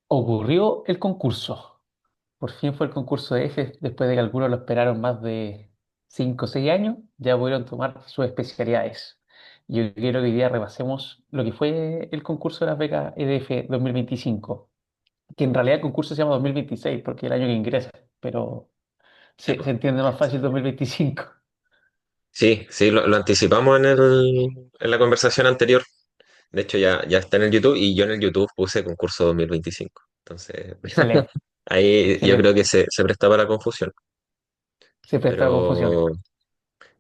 Ocurrió el concurso. Por fin fue el concurso de F, después de que algunos lo esperaron más de 5 o 6 años, ya pudieron tomar sus especialidades. Yo quiero que hoy día repasemos lo que fue el concurso de las becas EDF 2025, que en realidad el concurso se llama 2026 porque es el año que ingresa, pero Sí, se pues. entiende más fácil 2025. Sí, sí, lo anticipamos en la conversación anterior. De hecho, ya está en el YouTube y yo en el YouTube puse concurso 2025. Entonces, Excelente, ahí yo creo excelente. que se presta para confusión. Se presta a confusión. Pero,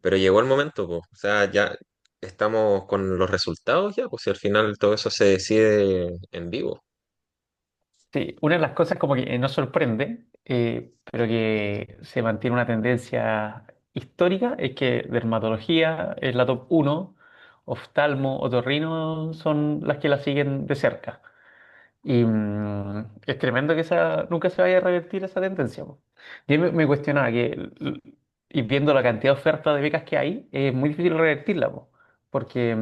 pero llegó el momento, pues. O sea, ya estamos con los resultados ya, pues si al final todo eso se decide en vivo. Sí, una de las cosas como que nos sorprende, pero que se mantiene una tendencia histórica, es que dermatología es la top uno, oftalmo, otorrino son las que la siguen de cerca. Y es tremendo que nunca se vaya a revertir esa tendencia, po. Yo me cuestionaba y viendo la cantidad de ofertas de becas que hay, es muy difícil revertirla, po, porque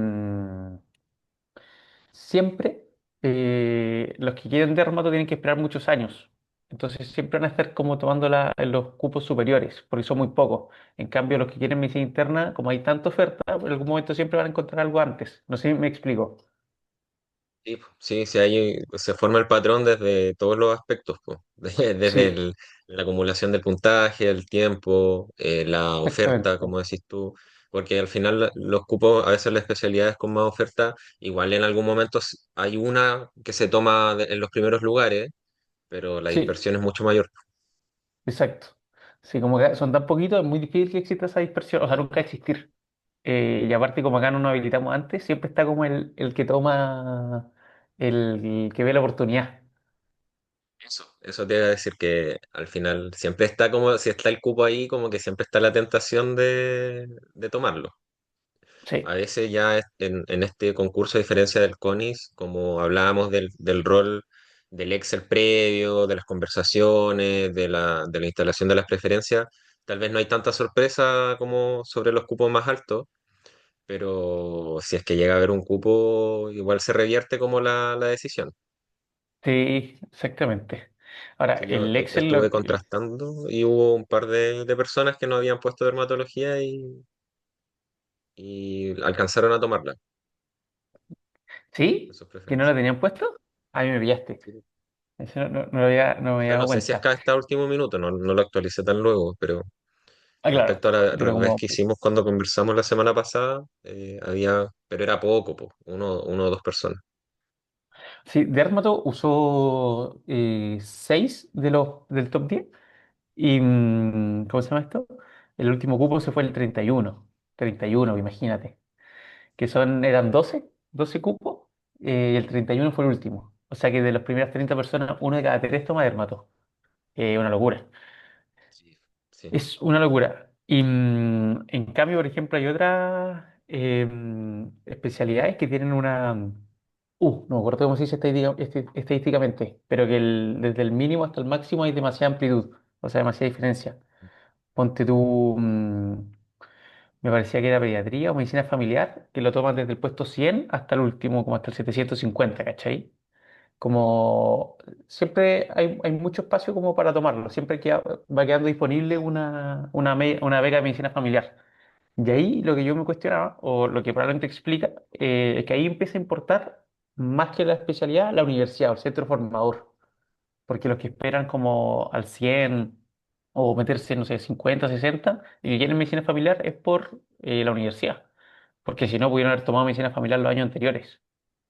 siempre los que quieren dermato tienen que esperar muchos años. Entonces siempre van a estar como tomando en los cupos superiores, porque son muy pocos. En cambio, los que quieren medicina interna, como hay tanta oferta, en algún momento siempre van a encontrar algo antes. No sé si me explico. Sí, po. Sí, sí, ahí se forma el patrón desde todos los aspectos, po. Desde Sí, la acumulación del puntaje, el tiempo, la oferta, exactamente. como decís tú, porque al final los cupos, a veces las especialidades con más oferta, igual en algún momento hay una que se toma en los primeros lugares, pero la Sí, dispersión es mucho mayor. exacto. Sí, como que son tan poquitos, es muy difícil que exista esa dispersión, o sea, nunca va a existir. Y aparte, como acá no nos habilitamos antes, siempre está como el que toma, el que ve la oportunidad. Eso te iba a decir que al final siempre está como, si está el cupo ahí, como que siempre está la tentación de tomarlo. A Sí, veces ya en este concurso, a diferencia del CONIS, como hablábamos del rol del Excel previo, de las conversaciones, de la instalación de las preferencias, tal vez no hay tanta sorpresa como sobre los cupos más altos, pero si es que llega a haber un cupo, igual se revierte como la decisión. sí, exactamente. Ahora, Sí, yo el Excel, estuve contrastando y hubo un par de personas que no habían puesto dermatología y alcanzaron a tomarla en ¿sí? sus ¿Que no lo preferencias. tenían puesto? Ahí me pillaste. Sí. Eso no O me había sea, dado no sé si cuenta. acá está último minuto, no lo actualicé tan luego, pero Ah, claro, respecto a la pero vez como, que hicimos cuando conversamos la semana pasada, pero era poco, po, uno o dos personas. sí, Dermato usó 6 del top 10 y, ¿cómo se llama esto? El último cupo se fue el 31. 31, imagínate. Eran doce cupos, y el 31 fue el último. O sea que de las primeras 30 personas, uno de cada tres toma Dermato. Una locura. Sí, sí. Es una locura. Y en cambio, por ejemplo, hay otras especialidades que tienen no me acuerdo cómo se dice estadísticamente, pero que desde el mínimo hasta el máximo hay demasiada amplitud, o sea, demasiada diferencia. Ponte tú, me parecía que era pediatría o medicina familiar, que lo toman desde el puesto 100 hasta el último, como hasta el 750, ¿cachai? Como siempre hay mucho espacio como para tomarlo, siempre va quedando disponible una beca de medicina familiar. Y ahí lo que yo me cuestionaba, o lo que probablemente explica, es que ahí empieza a importar más que la especialidad, la universidad o el centro formador, porque los que esperan como al 100 o meterse, no sé, 50, 60, y que quieren medicina familiar es por la universidad, porque si no pudieron haber tomado medicina familiar los años anteriores.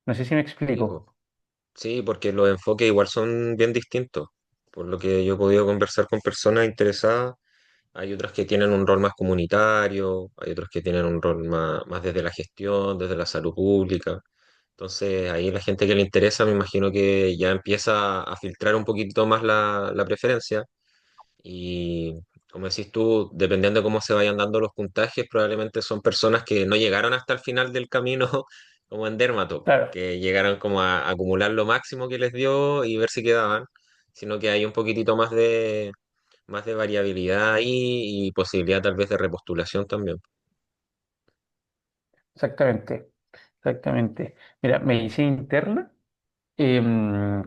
No sé si me Sí, po. explico. Sí, porque los enfoques igual son bien distintos. Por lo que yo he podido conversar con personas interesadas, hay otras que tienen un rol más comunitario, hay otros que tienen un rol más desde la gestión, desde la salud pública. Entonces, ahí la gente que le interesa, me imagino que ya empieza a filtrar un poquito más la preferencia. Y como decís tú, dependiendo de cómo se vayan dando los puntajes, probablemente son personas que no llegaron hasta el final del camino como en Dermato, Claro. que llegaron como a acumular lo máximo que les dio y ver si quedaban, sino que hay un poquitito más de variabilidad ahí y posibilidad tal vez de repostulación también. Exactamente, exactamente. Mira, medicina interna, em,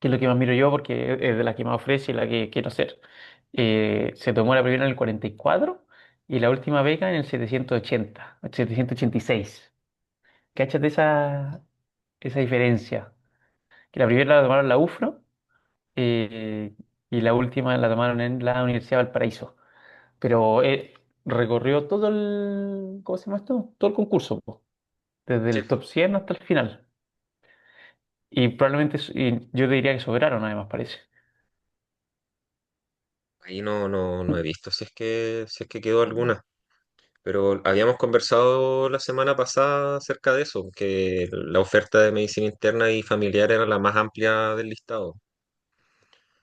que es lo que más miro yo porque es de la que más ofrece y la que quiero hacer. Se tomó la primera en el 44 y la última beca en el 780, 786. ¿Cachate esa diferencia? Que la primera la tomaron en la UFRO eh, y la última la tomaron en la Universidad de Valparaíso. Pero recorrió todo ¿cómo se llama esto? Todo el concurso, po, desde Sí, el top 100 hasta el final. Y probablemente, y yo te diría que sobraron, además, parece. ahí no he visto si es que quedó alguna. Pero habíamos conversado la semana pasada acerca de eso, que la oferta de medicina interna y familiar era la más amplia del listado.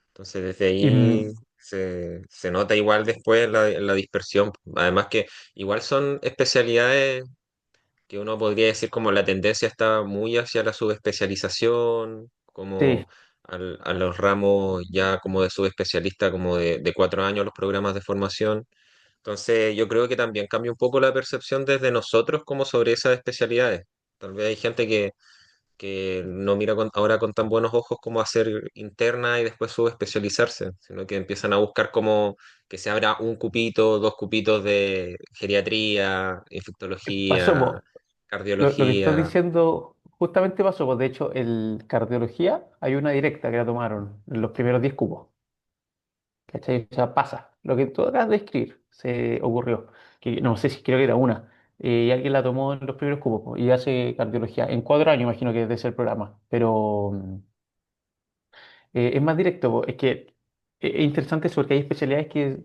Entonces, desde Y, ahí se nota igual después la dispersión. Además que igual son especialidades que uno podría decir como la tendencia está muy hacia la subespecialización, como sí, a los ramos ya como de subespecialista, como de 4 años los programas de formación. Entonces, yo creo que también cambia un poco la percepción desde nosotros como sobre esas especialidades. Tal vez hay gente que no mira ahora con tan buenos ojos como hacer interna y después subespecializarse, sino que empiezan a buscar como que se abra un cupito, dos cupitos de geriatría, pasó, infectología, po. Lo que estás cardiología. diciendo justamente pasó, pues de hecho, el cardiología hay una directa que la tomaron en los primeros 10 cupos. ¿Cachai? O sea, pasa. Lo que tú acabas de escribir se ocurrió. Que no sé si creo que era una. Y alguien la tomó en los primeros cupos po, y hace cardiología. En 4 años imagino que debe ser el programa. Pero es más directo, po. Es que es interesante eso porque hay especialidades que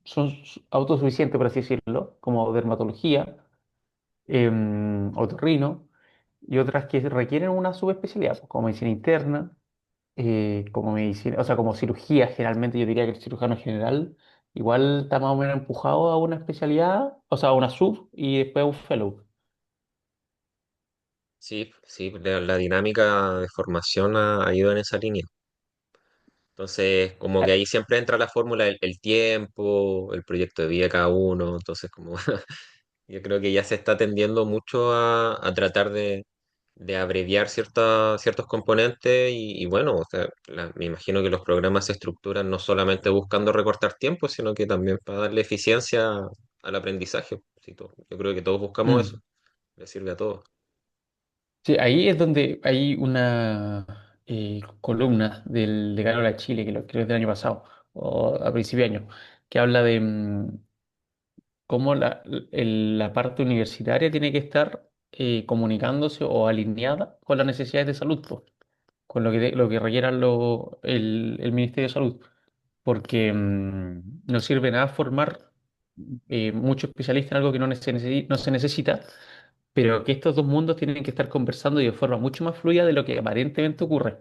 son autosuficientes, por así decirlo, como dermatología, otorrino, y otras que requieren una subespecialidad, pues, como medicina interna, como medicina, o sea, como cirugía, generalmente yo diría que el cirujano general igual está más o menos empujado a una especialidad, o sea, a una sub y después a un fellow. Sí, sí, la dinámica de formación ha ido en esa línea. Entonces, como que Ah, ahí siempre entra la fórmula el tiempo, el proyecto de vida de cada uno. Entonces, como yo creo que ya se está tendiendo mucho a tratar de abreviar ciertos componentes y bueno, o sea, me imagino que los programas se estructuran no solamente buscando recortar tiempo, sino que también para darle eficiencia al aprendizaje. Sí, yo creo que todos buscamos eso, mm. le sirve a todos. Sí, ahí es donde hay una columna del decano de Chile, que creo que es del año pasado, o a principio de año, que habla de cómo la parte universitaria tiene que estar comunicándose o alineada con las necesidades de salud, po, con lo que requiera el Ministerio de Salud. Porque no sirve nada formar muchos especialistas en algo que no se necesita, pero que estos dos mundos tienen que estar conversando de forma mucho más fluida de lo que aparentemente ocurre.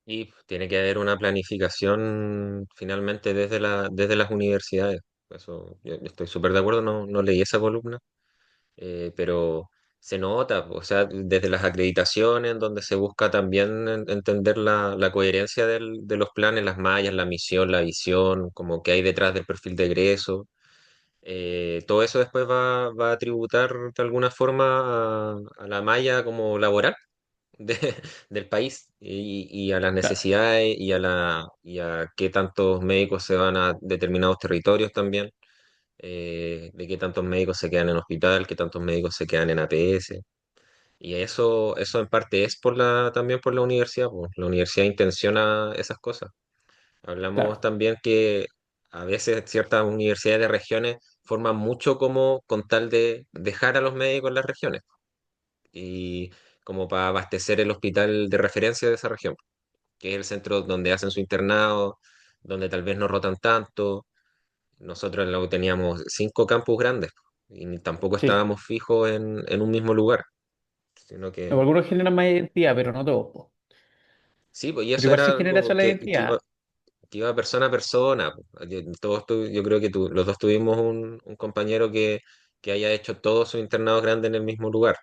Y tiene que haber una planificación finalmente desde las universidades. Eso, yo estoy súper de acuerdo, no leí esa columna, pero se nota, o sea, desde las acreditaciones, donde se busca también entender la coherencia de los planes, las mallas, la misión, la visión, como que hay detrás del perfil de egreso. Todo eso después va a tributar de alguna forma a la malla como laboral de- del país y a las Claro. necesidades y a qué tantos médicos se van a determinados territorios también, de qué tantos médicos se quedan en hospital, qué tantos médicos se quedan en APS. Y eso en parte es también por la universidad, pues. La universidad intenciona esas cosas. Hablamos Claro, también que a veces ciertas universidades de regiones forman mucho como con tal de dejar a los médicos en las regiones y como para abastecer el hospital de referencia de esa región, que es el centro donde hacen su internado, donde tal vez no rotan tanto. Nosotros luego teníamos 5 campus grandes y tampoco sí. estábamos fijos en un mismo lugar, sino que Algunos generan más identidad, pero no todos, po. sí, pues y Pero eso igual era se genera algo eso la identidad. que iba persona a persona. Pues. Yo creo que los dos tuvimos un compañero que haya hecho todos sus internados grandes en el mismo lugar,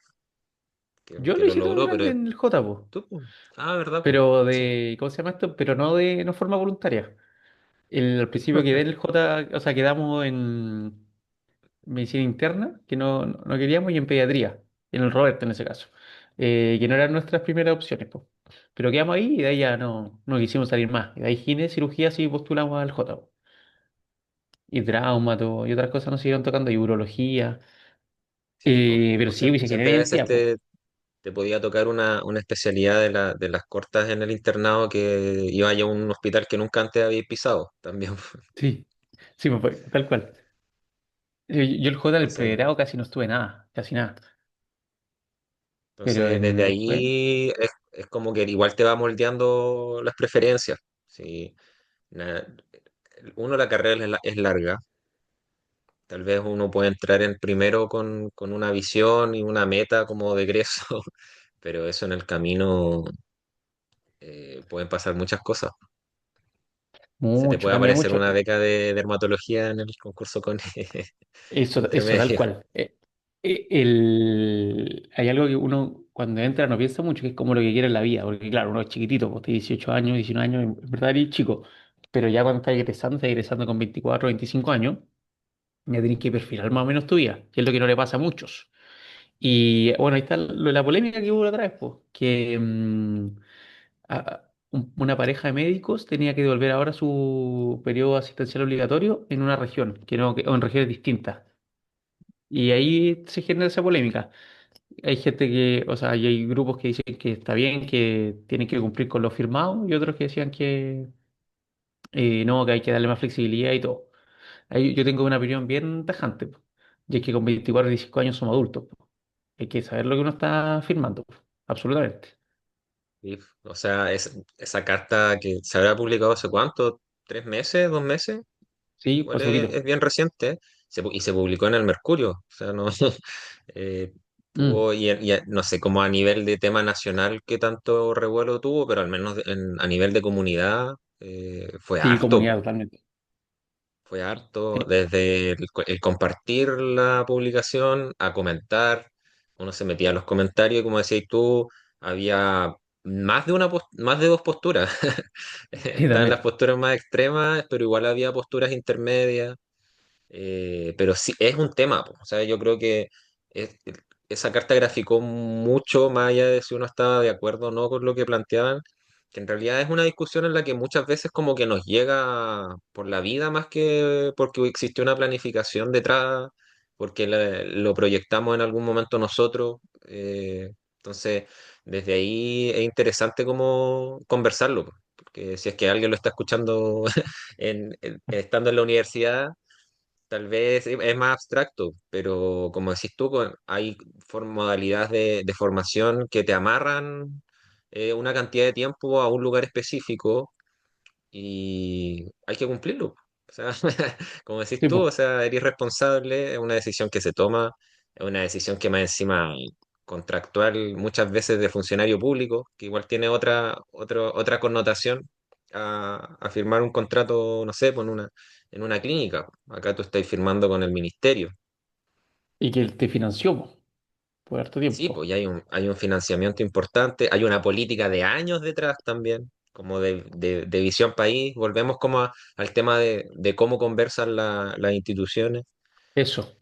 Yo que lo lo hice todo logró, grande en el J, po, tú, pues, ¿verdad? Pues, pero sí. ¿cómo se llama esto? Pero no no forma voluntaria. Al principio quedé en el J, o sea, quedamos en medicina interna, que no queríamos, y en pediatría, en el Roberto en ese caso, que no eran nuestras primeras opciones, po. Pero quedamos ahí y de ahí ya no quisimos salir más. Y de ahí gine, cirugía, sí postulamos al J. Y traumato y otras cosas nos siguieron tocando, y urología. Sí, pues, Pero sí, pues siempre a ingeniería en veces tiempo. te podía tocar una especialidad de las cortas en el internado que iba a un hospital que nunca antes había pisado también. Sí, sí, pues, tal cual. Yo el J del Entonces, pregrado casi no estuve nada, casi nada. Pero desde después, ahí es como que igual te va moldeando las preferencias. Sí, na- uno, la carrera es larga. Tal vez uno puede entrar en primero con una visión y una meta como de egreso, pero eso en el camino pueden pasar muchas cosas. Se te mucho, puede cambia aparecer mucho. una beca de dermatología en el concurso con Eso tal intermedio. cual. Hay algo que uno cuando entra no piensa mucho, que es como lo que quiere en la vida, porque claro, uno es chiquitito, pues tiene 18 años, 19 años, en verdad eres chico, pero ya cuando estás egresando con 24 25 años, ya tienes que perfilar más o menos tu vida, que es lo que no le pasa a muchos. Y bueno, ahí está la polémica que hubo la otra vez, pues, que una pareja de médicos tenía que devolver ahora su periodo asistencial obligatorio en una región, o en regiones distintas. Y ahí se genera esa polémica. Hay gente que, o sea, y hay grupos que dicen que está bien, que tienen que cumplir con lo firmado, y otros que decían que no, que hay que darle más flexibilidad y todo. Ahí yo tengo una opinión bien tajante, po. Y es que con 24 y 25 años somos adultos, po. Hay que saber lo que uno está firmando, po. Absolutamente. Y, o sea, esa carta que se habrá publicado hace cuánto, ¿3 meses, 2 meses? Sí, Igual hace poquito. es bien reciente. Y se publicó en el Mercurio. O sea, no Mm, tuvo, no sé, como a nivel de tema nacional qué tanto revuelo tuvo, pero al menos a nivel de comunidad fue sí, harto. comunidad totalmente. Fue harto, Sí, desde el compartir la publicación a comentar, uno se metía en los comentarios y como decías tú, había más de dos posturas. sí, Estaban las también. posturas más extremas, pero igual había posturas intermedias. Pero sí, es un tema, po. O sea, yo creo que es- esa carta graficó mucho más allá de si uno estaba de acuerdo o no con lo que planteaban, que en realidad es una discusión en la que muchas veces como que nos llega por la vida más que porque existió una planificación detrás, porque lo proyectamos en algún momento nosotros. Entonces, desde ahí es interesante como conversarlo, po. Porque si es que alguien lo está escuchando estando en la universidad, tal vez es más abstracto, pero como decís tú, hay modalidades de formación que te amarran una cantidad de tiempo a un lugar específico y hay que cumplirlo. O sea, como decís Sí, tú, pues. o sea, eres responsable, es una decisión que se toma, es una decisión que más encima contractual muchas veces de funcionario público, que igual tiene otra connotación a firmar un contrato, no sé, pues en una clínica. Acá tú estás firmando con el ministerio. Y que te financió, po, por harto Sí, tiempo. pues ya hay un financiamiento importante, hay una política de años detrás también, como de visión país. Volvemos como al tema de cómo conversan las instituciones. Eso,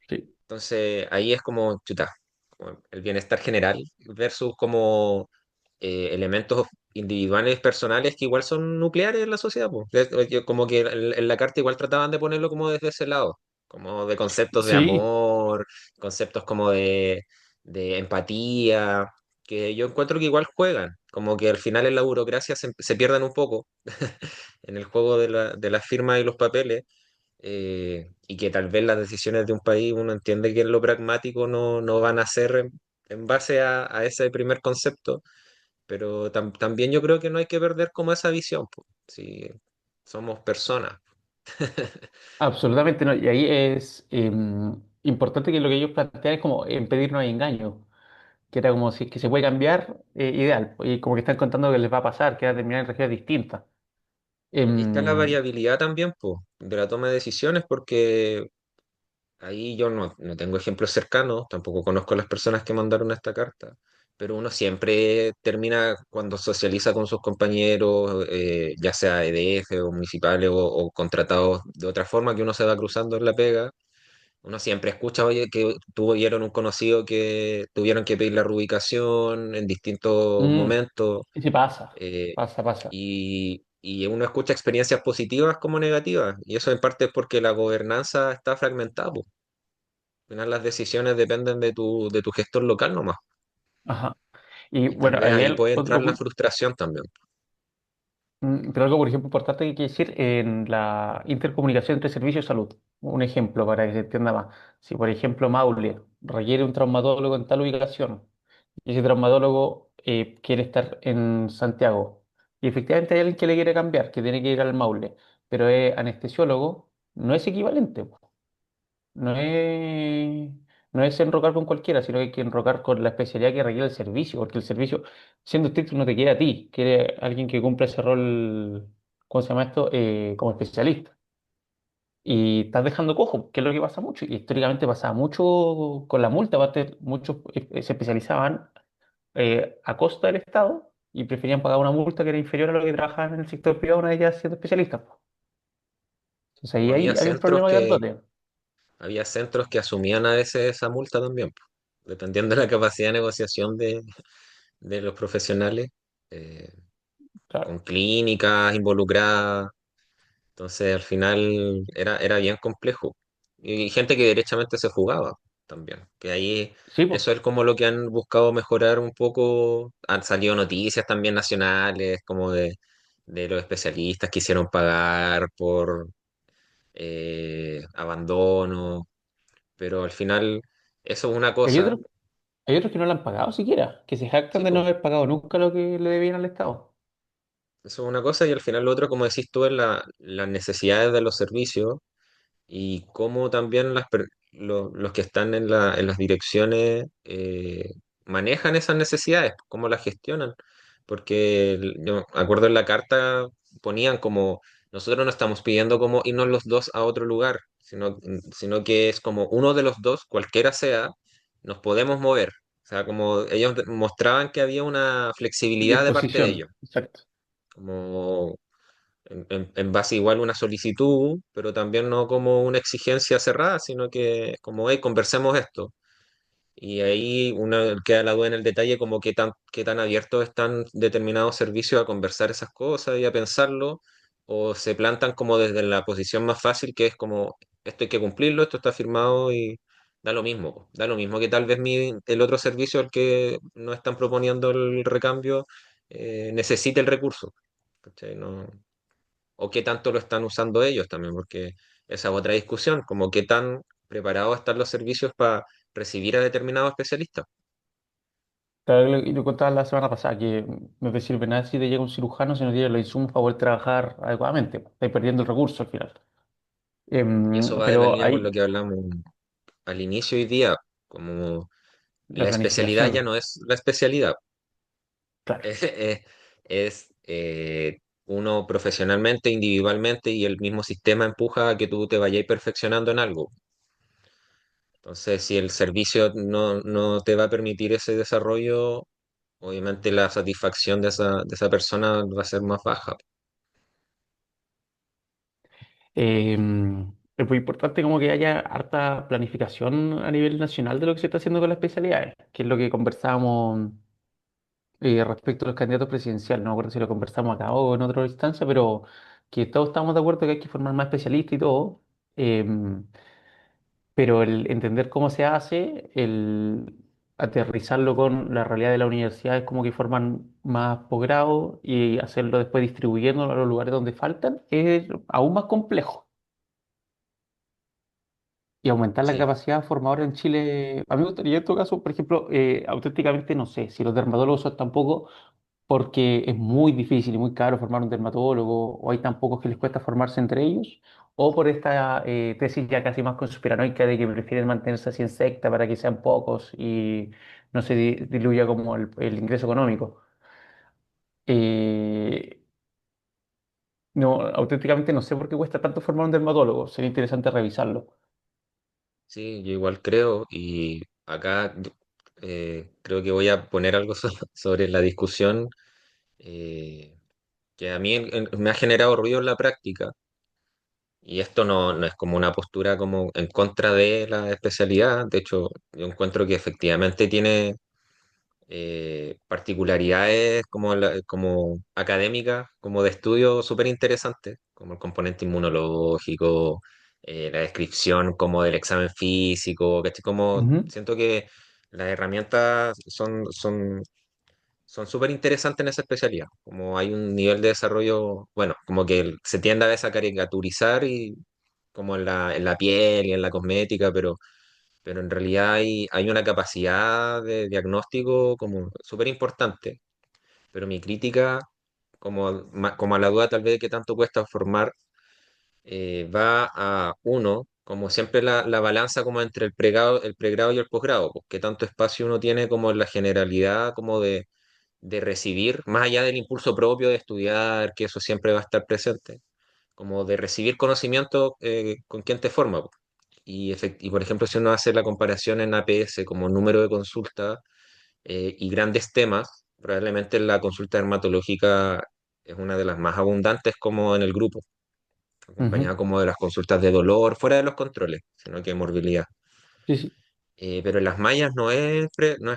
sí. Entonces ahí es como, chuta, como el bienestar general versus como elementos individuales, personales que igual son nucleares en la sociedad, pues. Como que en la carta igual trataban de ponerlo como desde ese lado, como de conceptos de Sí, amor, conceptos como de empatía, que yo encuentro que igual juegan, como que al final en la burocracia se pierden un poco en el juego de las firmas y los papeles, y que tal vez las decisiones de un país uno entiende que en lo pragmático no van a ser en base a ese primer concepto, pero también yo creo que no hay que perder como esa visión, po. Si somos personas. absolutamente no. Y ahí es importante que lo que ellos plantean es como impedir no hay engaño, que era como si es que se puede cambiar, ideal. Y como que están contando que les va a pasar, que va a terminar en regiones distintas. Y ahí está la Em, variabilidad también, po, de la toma de decisiones, porque ahí yo no tengo ejemplos cercanos, tampoco conozco a las personas que mandaron esta carta, pero uno siempre termina cuando socializa con sus compañeros, ya sea EDF o municipales o contratados de otra forma que uno se va cruzando en la pega. Uno siempre escucha, oye, que tuvieron un conocido que tuvieron que pedir la reubicación en distintos Mm, momentos, y sí pasa, eh, pasa. y uno escucha experiencias positivas como negativas, y eso en parte es porque la gobernanza está fragmentada, po. Al final las decisiones dependen de tu gestor local nomás, Ajá. Y y tal bueno, vez ahí ahí hay puede entrar otro la punto. frustración también. Pero algo, por ejemplo, importante que hay que decir en la intercomunicación entre servicios de salud. Un ejemplo para que se entienda más. Si, por ejemplo, Maule requiere un traumatólogo en tal ubicación y ese traumatólogo quiere estar en Santiago y efectivamente hay alguien que le quiere cambiar, que tiene que ir al Maule, pero es anestesiólogo, no es equivalente. No es, no es enrocar con cualquiera, sino que hay que enrocar con la especialidad que requiere el servicio, porque el servicio, siendo estricto, no te quiere a ti, quiere a alguien que cumpla ese rol, ¿cómo se llama esto? Como especialista. Y estás dejando cojo, que es lo que pasa mucho. Y históricamente pasaba mucho con la multa, aparte, muchos se especializaban a costa del Estado y preferían pagar una multa que era inferior a lo que trabajaban en el sector privado, una vez ya siendo especialistas. Entonces ahí O hay un problema grandote. había centros que asumían a veces esa multa también, po, dependiendo de la capacidad de negociación de los profesionales, eh, con Claro. clínicas involucradas. Entonces, al final era bien complejo. Y gente que derechamente se jugaba también. Que ahí, Sí, pues. eso es como lo que han buscado mejorar un poco. Han salido noticias también nacionales, como de los especialistas que hicieron pagar por abandono. Pero al final, eso es una Hay cosa. otros Hay otros que no lo han pagado siquiera, que se jactan Sí, de no pues, haber pagado nunca lo que le debían al Estado. eso es una cosa. Y al final, lo otro, como decís tú, es las necesidades de los servicios y cómo también los que están en las direcciones manejan esas necesidades, cómo las gestionan. Porque yo me acuerdo en la carta ponían como, nosotros no estamos pidiendo como irnos los dos a otro lugar, sino que es como uno de los dos, cualquiera sea, nos podemos mover. O sea, como ellos mostraban que había una flexibilidad de parte de Disposición, ellos, exacto. como en base igual a una solicitud, pero también no como una exigencia cerrada, sino que como, hey, conversemos esto. Y ahí uno queda la duda en el detalle como qué tan abiertos están determinados servicios a conversar esas cosas y a pensarlo, o se plantan como desde la posición más fácil, que es como, esto hay que cumplirlo, esto está firmado y da lo mismo, po. Da lo mismo que tal vez el otro servicio al que no están proponiendo el recambio necesite el recurso. ¿Cachai? No, o qué tanto lo están usando ellos también, porque esa es otra discusión, como qué tan preparados están los servicios para recibir a determinados especialistas. Claro, y lo contaba la semana pasada, que no te sirve nada si te llega un cirujano si no tienes los insumos para poder trabajar adecuadamente. Estás perdiendo el recurso al final. Y eso va en la Pero línea con lo hay que hablamos al inicio hoy día, como la la especialidad ya planificación, no es la especialidad, claro. es uno profesionalmente, individualmente, y el mismo sistema empuja a que tú te vayas perfeccionando en algo. Entonces, si el servicio no te va a permitir ese desarrollo, obviamente la satisfacción de esa persona va a ser más baja. Es muy importante como que haya harta planificación a nivel nacional de lo que se está haciendo con las especialidades, que es lo que conversábamos respecto a los candidatos presidenciales. No me acuerdo si lo conversamos acá o en otra instancia, pero que todos estamos de acuerdo que hay que formar más especialistas y todo. em, pero el entender cómo se hace, el aterrizarlo con la realidad de la universidad es como que forman más posgrado y hacerlo después distribuyéndolo a los lugares donde faltan es aún más complejo. Y aumentar la Sí, capacidad formadora en Chile. A mí me gustaría en todo caso, por ejemplo, auténticamente no sé si los dermatólogos son tampoco porque es muy difícil y muy caro formar un dermatólogo, o hay tan pocos que les cuesta formarse entre ellos, o por esta tesis ya casi más conspiranoica de que prefieren mantenerse así en secta para que sean pocos y no se diluya como el ingreso económico. Eh, no, auténticamente no sé por qué cuesta tanto formar un dermatólogo, sería interesante revisarlo. sí, yo igual creo y acá creo que voy a poner algo sobre la discusión que a mí me ha generado ruido en la práctica, Y esto no es como una postura como en contra de la especialidad. De hecho, yo encuentro que efectivamente tiene particularidades como, como académicas, como de estudio súper interesantes, como el componente inmunológico, la descripción como del examen físico, ¿cachai? Como Ujú, siento que las herramientas son súper interesantes en esa especialidad, como hay un nivel de desarrollo, bueno, como que se tiende a veces a caricaturizar y como en la piel y en la cosmética, pero en realidad hay una capacidad de diagnóstico como súper importante. Pero mi crítica, como, como a la duda tal vez de qué tanto cuesta formar, va a uno, como siempre la balanza como entre el pregrado y el posgrado, pues, qué tanto espacio uno tiene como en la generalidad como de recibir, más allá del impulso propio de estudiar, que eso siempre va a estar presente, como de recibir conocimiento con quien te forma, pues. Y por ejemplo, si uno hace la comparación en APS como número de consultas y grandes temas, probablemente la consulta dermatológica es una de las más abundantes como en el grupo, ujú. acompañada como de las consultas de dolor, fuera de los controles, sino que de morbilidad. Sí, sí, Pero en las mallas no es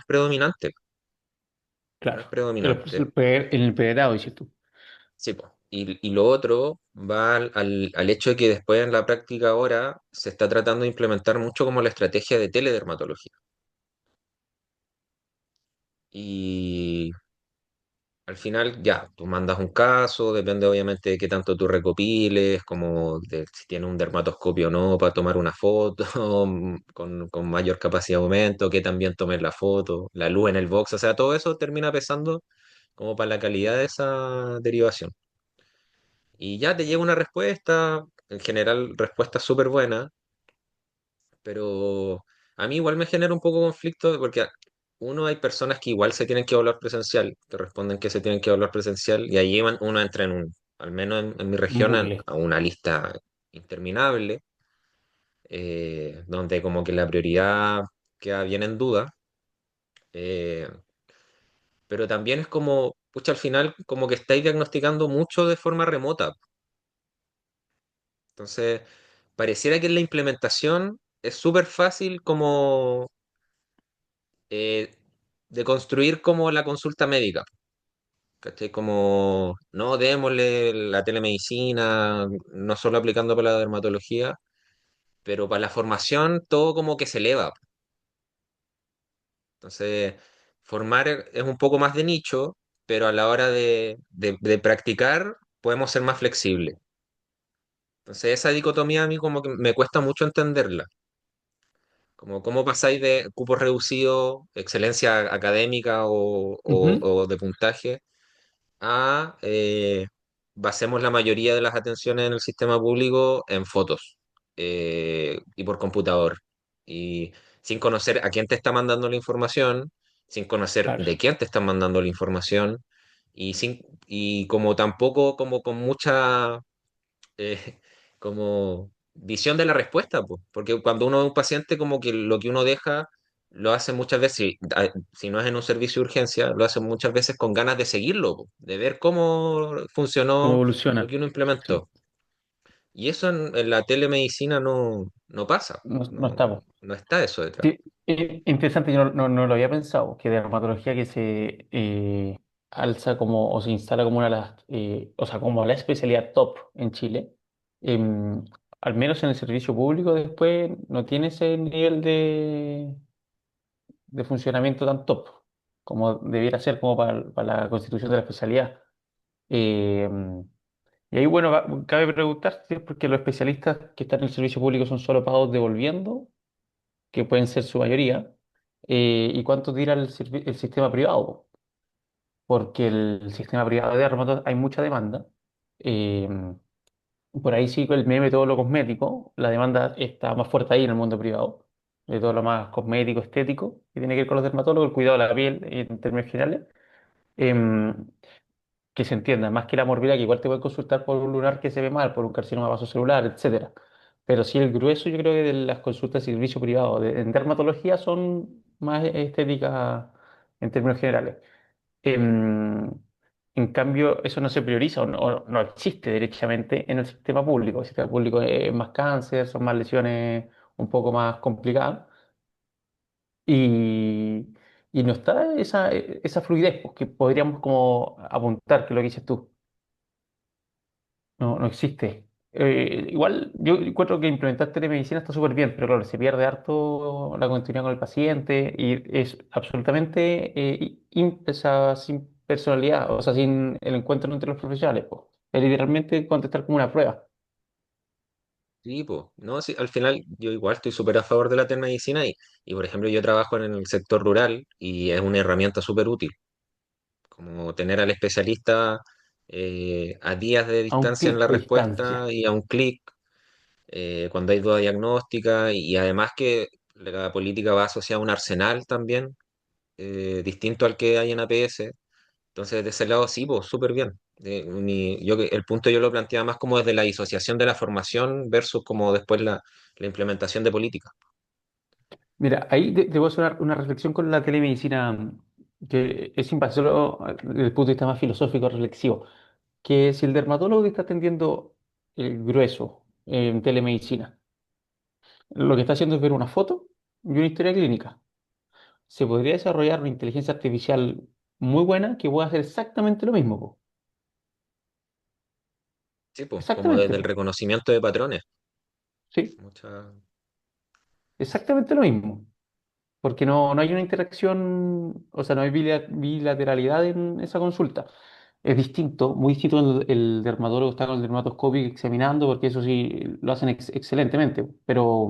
predominante, no es claro. predominante. En el pregrado, dices tú. Sí, po. Y lo otro va al hecho de que después en la práctica ahora se está tratando de implementar mucho como la estrategia de teledermatología. Y al final, ya, tú mandas un caso, depende obviamente de qué tanto tú recopiles, como de si tiene un dermatoscopio o no para tomar una foto con mayor capacidad de aumento, que también tomes la foto, la luz en el box, o sea, todo eso termina pesando como para la calidad de esa derivación. Y ya te llega una respuesta, en general respuesta súper buena, pero a mí igual me genera un poco conflicto porque uno, hay personas que igual se tienen que evaluar presencial, que responden que se tienen que evaluar presencial y ahí uno entra al menos en mi Un región, bucle. a una lista interminable, donde como que la prioridad queda bien en duda, eh, pero también es como, pucha, al final como que estáis diagnosticando mucho de forma remota. Entonces, pareciera que en la implementación es súper fácil como eh, de construir como la consulta médica, ¿cachai? Como, no, démosle la telemedicina, no solo aplicando para la dermatología, pero para la formación todo como que se eleva. Entonces, formar es un poco más de nicho, pero a la hora de practicar podemos ser más flexibles. Entonces, esa dicotomía a mí como que me cuesta mucho entenderla. Como cómo pasáis de cupos reducidos, excelencia académica Ujú, o de puntaje, a basemos la mayoría de las atenciones en el sistema público en fotos y por computador. Y sin conocer a quién te está mandando la información, sin conocer claro. de quién te están mandando la información, y como tampoco como con mucha como visión de la respuesta, pues. Porque cuando uno es un paciente, como que lo que uno deja, lo hace muchas veces, si no es en un servicio de urgencia, lo hace muchas veces con ganas de seguirlo, po, de ver cómo ¿Cómo funcionó lo evoluciona? que uno Sí, implementó. Y eso en la telemedicina no pasa, no, no no, estamos. no está eso detrás. Sí, interesante, yo no lo había pensado, que dermatología que se alza como o se instala como una de las, o sea, como la especialidad top en Chile, al menos en el servicio público después no tiene ese nivel de funcionamiento tan top como debiera ser como para la constitución de la especialidad. Eh, y ahí, bueno, cabe preguntarse si es porque los especialistas que están en el servicio público son solo pagos devolviendo que pueden ser su mayoría, y cuánto tira el sistema privado, porque el sistema privado de armados hay mucha demanda. eh, por ahí sí, con el meme todo lo cosmético, la demanda está más fuerte ahí en el mundo privado, de todo lo más cosmético, estético, que tiene que ver con los dermatólogos, el cuidado de la piel en términos generales. Em, que se entienda, más que la morbilidad, que igual te pueden consultar por un lunar que se ve mal, por un carcinoma vasocelular, etcétera. Pero sí, el grueso yo creo que de las consultas de servicio privado en dermatología son más estéticas en términos generales. Em, En cambio, eso no se prioriza o no existe derechamente en el sistema público. El sistema público es más cáncer, son más lesiones un poco más complicadas y, y no está esa fluidez pues, que podríamos como apuntar, que es lo que dices tú. No, no existe. Igual yo encuentro que implementar telemedicina está súper bien, pero claro, se pierde harto la continuidad con el paciente y es absolutamente sin personalidad, o sea, sin el encuentro entre los profesionales, pues. Es literalmente contestar como una prueba. Sí, pues, no, sí, al final yo igual estoy súper a favor de la telemedicina y, por ejemplo, yo trabajo en el sector rural y es una herramienta súper útil, como tener al especialista a días de A un distancia en clic la de distancia. respuesta y a un clic cuando hay duda diagnóstica y además que la política va asociada a un arsenal también, distinto al que hay en APS. Entonces, de ese lado sí, pues súper bien. El punto yo lo planteaba más como desde la disociación de la formación versus como después la implementación de política. Mira, ahí te voy a hacer una reflexión con la telemedicina que es sin solo desde el punto de vista más filosófico, reflexivo, que si el dermatólogo que está atendiendo el grueso en telemedicina, lo que está haciendo es ver una foto y una historia clínica. Se podría desarrollar una inteligencia artificial muy buena que pueda hacer exactamente lo mismo, po. Sí, pues, como Exactamente, desde el po. reconocimiento de patrones. Sí, Mucha... exactamente lo mismo. Porque no hay una interacción, o sea, no hay bilateralidad en esa consulta. Es distinto, muy distinto cuando el dermatólogo está con el dermatoscopio examinando, porque eso sí lo hacen excelentemente, pero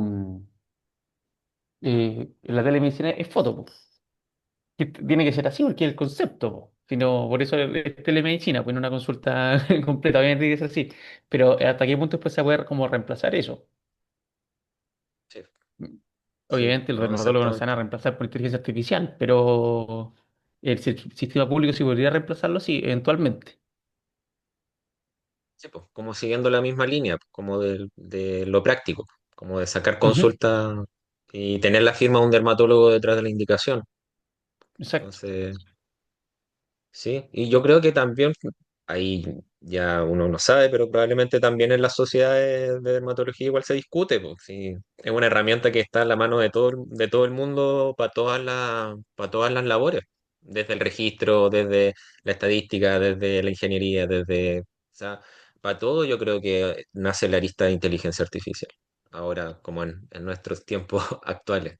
la telemedicina es foto, po. Que tiene que ser así porque es el concepto, po. Sino, por eso es telemedicina, pues no una consulta completa, obviamente tiene que ser así. Pero ¿hasta qué punto después se puede como reemplazar eso? Sí, sí, Obviamente los no, dermatólogos no se van a exactamente. reemplazar por inteligencia artificial, pero sistema público sí podría reemplazarlo, sí, eventualmente. Sí, pues, como siguiendo la misma línea, pues, como de lo práctico, como de sacar Ujú, consulta y tener la firma de un dermatólogo detrás de la indicación. exacto. Entonces, sí, y yo creo que también, ahí ya uno no sabe, pero probablemente también en las sociedades de dermatología igual se discute, pues, sí, es una herramienta que está en la mano de todo el mundo para todas las labores, desde el registro, desde la estadística, desde la ingeniería, o sea, para todo yo creo que nace la arista de inteligencia artificial, ahora como en nuestros tiempos actuales.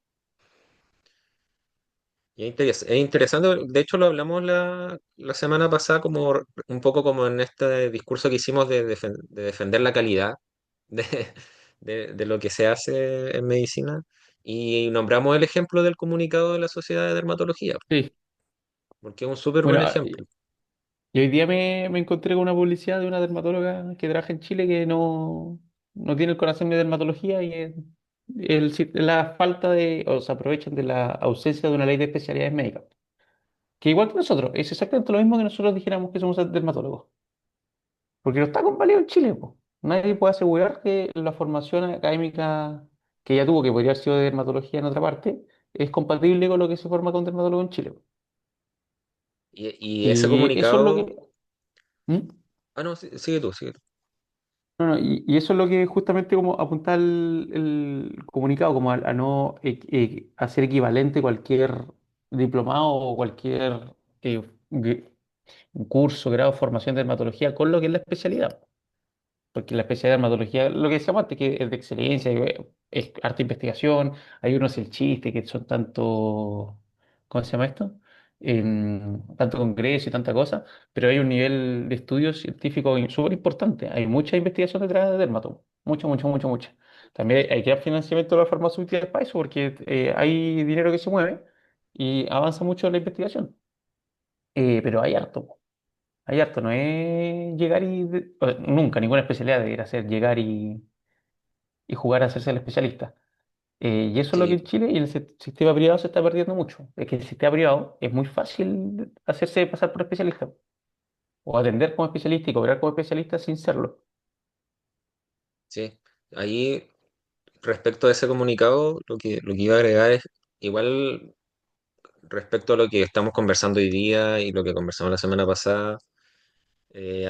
Y es interesante, de hecho lo hablamos la semana pasada como un poco como en este discurso que hicimos de defender la calidad de, de lo que se hace en medicina y nombramos el ejemplo del comunicado de la Sociedad de Dermatología, Sí. porque es un súper buen Bueno, ejemplo. y hoy día me encontré con una publicidad de una dermatóloga que trabaja en Chile que no tiene el corazón de dermatología y la falta de, o se aprovechan de la ausencia de una ley de especialidades médicas. Que igual que nosotros, es exactamente lo mismo que nosotros dijéramos que somos dermatólogos. Porque no está convalido en Chile, po. Nadie puede asegurar que la formación académica que ella tuvo, que podría haber sido de dermatología en otra parte, es compatible con lo que se forma con dermatólogo en Chile, po. Y ese Y eso es lo comunicado, que... ¿Mm? no, sigue tú, sigue tú. No, no, y eso es lo que justamente como apunta el comunicado, como a no hacer equivalente cualquier diplomado o cualquier eh, gr- curso, grado, formación de dermatología con lo que es la especialidad. Porque la especialidad de dermatología, lo que decíamos antes, que es de excelencia, es harta investigación, hay unos el chiste, que son tanto, ¿cómo se llama esto? Tanto congreso y tanta cosa, pero hay un nivel de estudio científico súper importante. Hay mucha investigación detrás de dermato, mucha, mucha, mucha, mucha. También hay que dar financiamiento a las farmacéuticas para eso, porque hay dinero que se mueve y avanza mucho la investigación. Pero hay harto. Hay harto, no es llegar nunca, ninguna especialidad debería ser llegar y jugar a hacerse el especialista. Y eso es lo que Sí, en Chile y en el sistema privado se está perdiendo mucho. Es que el sistema privado es muy fácil hacerse pasar por especialista o atender como especialista y cobrar como especialista sin serlo. sí. Ahí, respecto a ese comunicado, lo que iba a agregar es, igual respecto a lo que estamos conversando hoy día y lo que conversamos la semana pasada,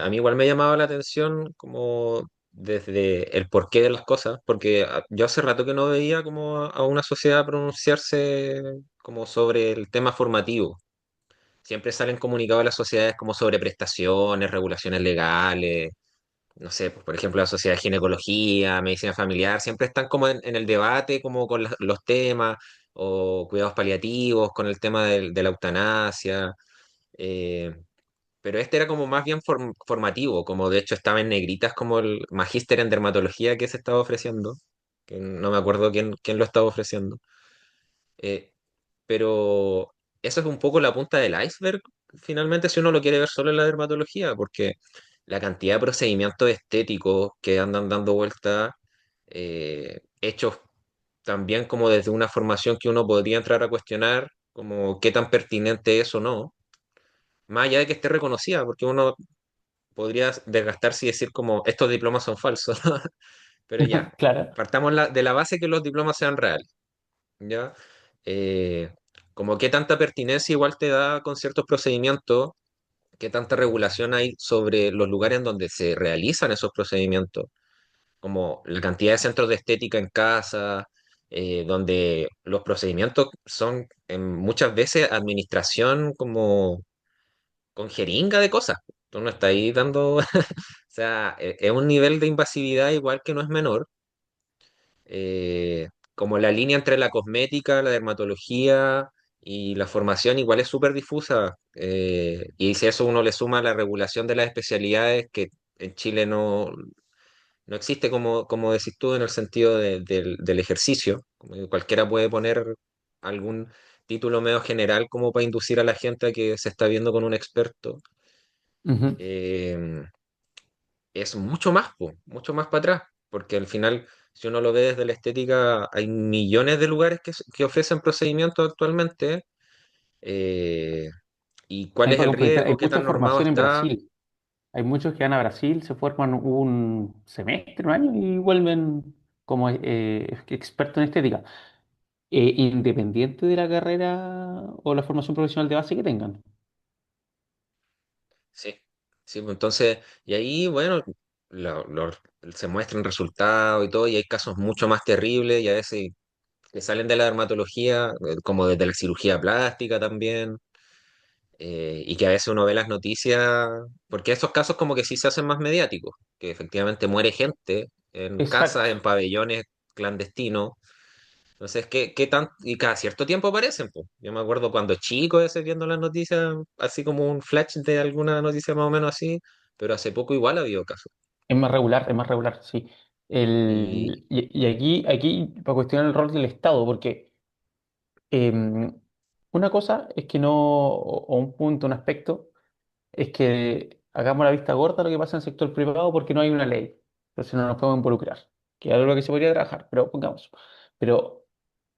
A mí igual me llamaba la atención como desde el porqué de las cosas, porque yo hace rato que no veía como a una sociedad pronunciarse como sobre el tema formativo. Siempre salen comunicados de las sociedades como sobre prestaciones, regulaciones legales, no sé, pues, por ejemplo, la sociedad de ginecología, medicina familiar, siempre están como en el debate como con los temas, o cuidados paliativos, con el tema de la eutanasia. eh, pero este era como más bien formativo, como de hecho estaba en negritas como el magíster en dermatología que se estaba ofreciendo, que no me acuerdo quién lo estaba ofreciendo. Eh, pero eso es un poco la punta del iceberg, finalmente, si uno lo quiere ver solo en la dermatología, porque la cantidad de procedimientos estéticos que andan dando vuelta, hechos también como desde una formación que uno podría entrar a cuestionar, como qué tan pertinente es o no, más allá de que esté reconocida, porque uno podría desgastarse y decir como estos diplomas son falsos, pero ya, Claro. partamos de la base que los diplomas sean reales, ¿ya? Eh, como qué tanta pertinencia igual te da con ciertos procedimientos, qué tanta regulación hay sobre los lugares en donde se realizan esos procedimientos, como la cantidad de centros de estética en casa, donde los procedimientos son muchas veces administración como con jeringa de cosas. Tú no estás ahí dando, o sea, es un nivel de invasividad igual que no es menor. Como la línea entre la cosmética, la dermatología y la formación igual es súper difusa. Y si a eso uno le suma la regulación de las especialidades, que en Chile no existe como decís tú en el sentido del ejercicio, como que cualquiera puede poner algún título medio general como para inducir a la gente a que se está viendo con un experto. Ujú. eh, es mucho más, po, mucho más para atrás, porque al final, si uno lo ve desde la estética, hay millones de lugares que ofrecen procedimientos actualmente, eh, y cuál Ahí es para el complementar, riesgo, hay qué mucha tan normado formación en está. Brasil. Hay muchos que van a Brasil, se forman un semestre, un año y vuelven como expertos en estética, independiente de la carrera o la formación profesional de base que tengan. Sí, sí, pues entonces, y ahí, bueno, se muestran resultados y todo, y hay casos mucho más terribles, y a veces que salen de la dermatología, como desde la cirugía plástica también. Y que a veces uno ve las noticias, porque estos casos como que sí se hacen más mediáticos, que efectivamente muere gente en casas, Exacto. en pabellones clandestinos. Entonces, ¿qué tan? Y cada cierto tiempo aparecen, pues. Yo me acuerdo cuando chico, ese viendo las noticias, así como un flash de alguna noticia más o menos así, pero hace poco igual ha habido casos. Es más regular, sí. Y Y aquí, para cuestionar el rol del Estado, porque una cosa es que no, o un punto, un aspecto, es que hagamos la vista gorda a lo que pasa en el sector privado porque no hay una ley. Entonces no nos podemos involucrar, que es algo que se podría trabajar, pero pongamos. Pero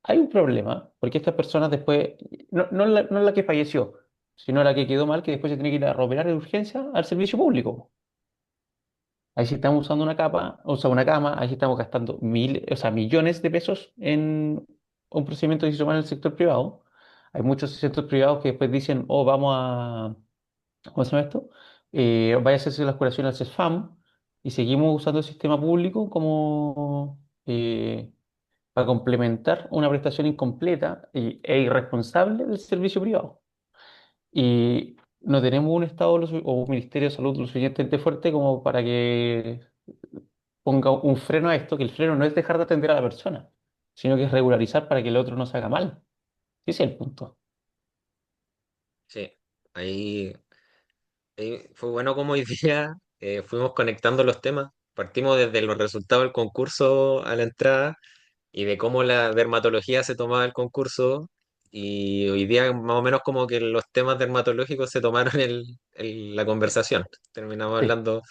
hay un problema, porque estas personas después, no la que falleció, sino la que quedó mal, que después se tiene que ir a operar de urgencia al servicio público. Ahí sí estamos usando una capa, o sea, una cama, ahí sí estamos gastando o sea, millones de pesos en un procedimiento que se hizo mal en el sector privado. Hay muchos centros privados que después dicen, oh, vamos a, ¿cómo se llama esto? Vaya a hacerse las curaciones al CESFAM y seguimos usando el sistema público como para complementar una prestación incompleta e irresponsable del servicio privado. Y no tenemos un Estado o un Ministerio de Salud lo suficientemente fuerte como para que ponga un freno a esto, que el freno no es dejar de atender a la persona, sino que es regularizar para que el otro no se haga mal. Ese es el punto. sí, ahí, fue bueno como hoy día fuimos conectando los temas. Partimos desde los resultados del concurso a la entrada y de cómo la dermatología se tomaba el concurso, y hoy día más o menos como que los temas dermatológicos se tomaron la conversación. Terminamos Sí. hablando,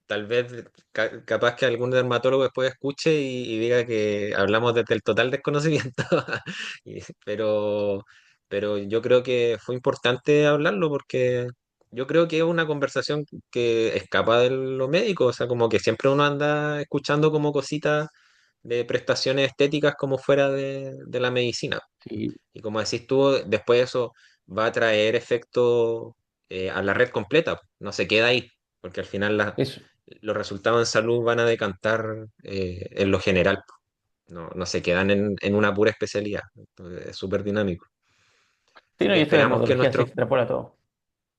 tal vez capaz que algún dermatólogo después escuche y diga que hablamos desde el total desconocimiento. Pero yo creo que fue importante hablarlo porque yo creo que es una conversación que escapa de lo médico, o sea, como que siempre uno anda escuchando como cositas de prestaciones estéticas como fuera de la medicina. Sí. Y como decís tú, después eso va a traer efecto a la red completa, no se queda ahí, porque al final Eso. los resultados en salud van a decantar en lo general, po. No, no se quedan en una pura especialidad. Entonces, es súper dinámico. Sí, Así no, que y esto de dermatología se extrapola todo.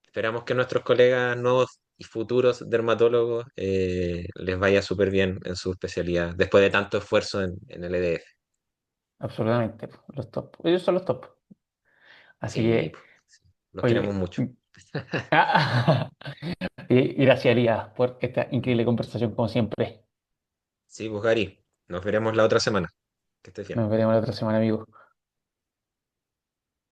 esperamos que nuestros colegas nuevos y futuros dermatólogos les vaya súper bien en su especialidad, después de tanto esfuerzo en el EDF. Absolutamente. Los top. Ellos son los top. Así Sí, que, po, sí, los queremos oye. mucho. Y gracias, Elías, por esta increíble conversación, como siempre. Sí, pues Gary, nos veremos la otra semana. Que estés bien. Nos veremos la otra semana, amigos.